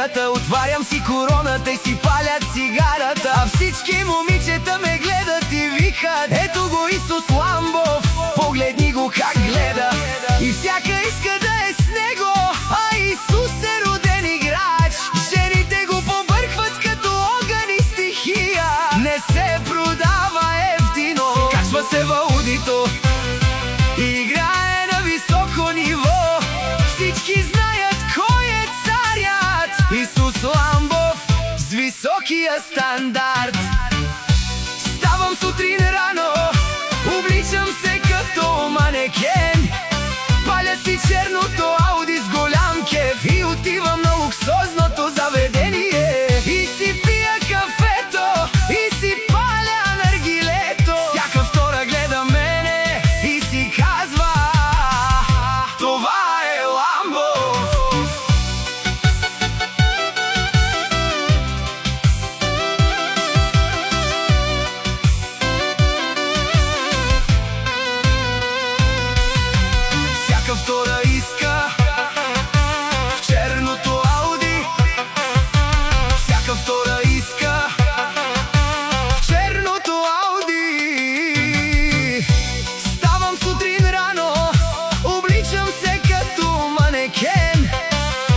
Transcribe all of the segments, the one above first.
дискотеката. Отварям си короната и си паля цигарата, а всички момичета ме гледат и викат: ето го Исус Ламбов, погледни го как гледа. И всяка иска да е с него, а Исус е роден играч. Жените го побъркват като огън и стихия. Не се продава евтино, качва се в аудито и играе на високо ниво. Всички знаят кой е царят, Исус Ламбов с високия стандарт. Ставам сутрин рано, обличам се като манекен, паля си черното Ауди с голям кеф и отивам на луксозното заведение. И си пия кафето, и си паля наргилето. Всяка втора гледа мене и си казва: това е Ламбов. Всяка втора иска в черното Ауди, всяка втора иска в черното Ауди. Ставам сутрин рано, обличам се като манекен,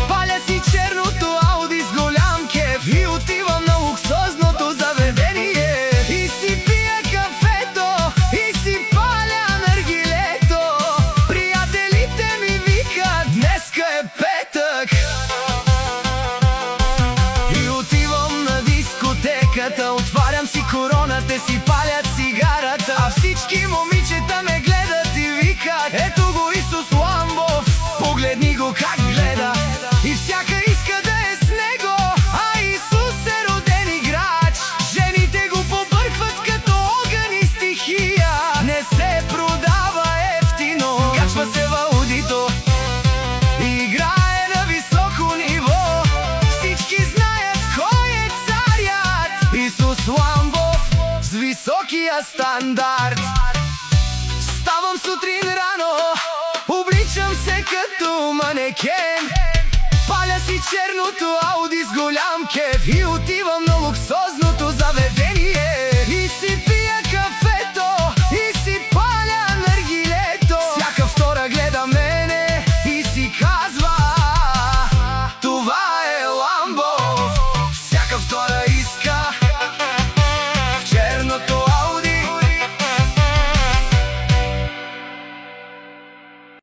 паля си черното Ауди с голям кеф и отивам на луксозното заведение. И си пия кафето, и си паля наргилето. Приятелите ми викат: днеска е петък. И отивам на дискотеката, отварям си короната, си паля цигарата, а всички момичета ме гледат и викат: ето го Исус Ламбов, погледни го как гледа. И всяка иска да е с него, а Исус е роден играч. Жените го побъркват като огън и стихия. Не се продава евтино, качва се в аудито и играе на високо ниво. Всички знаят кой е царят, Исус Ламбов с високия стандарт. Ставам сутрин рано, обличам се като манекен, паля си черното Ауди с голям кеф и отивам на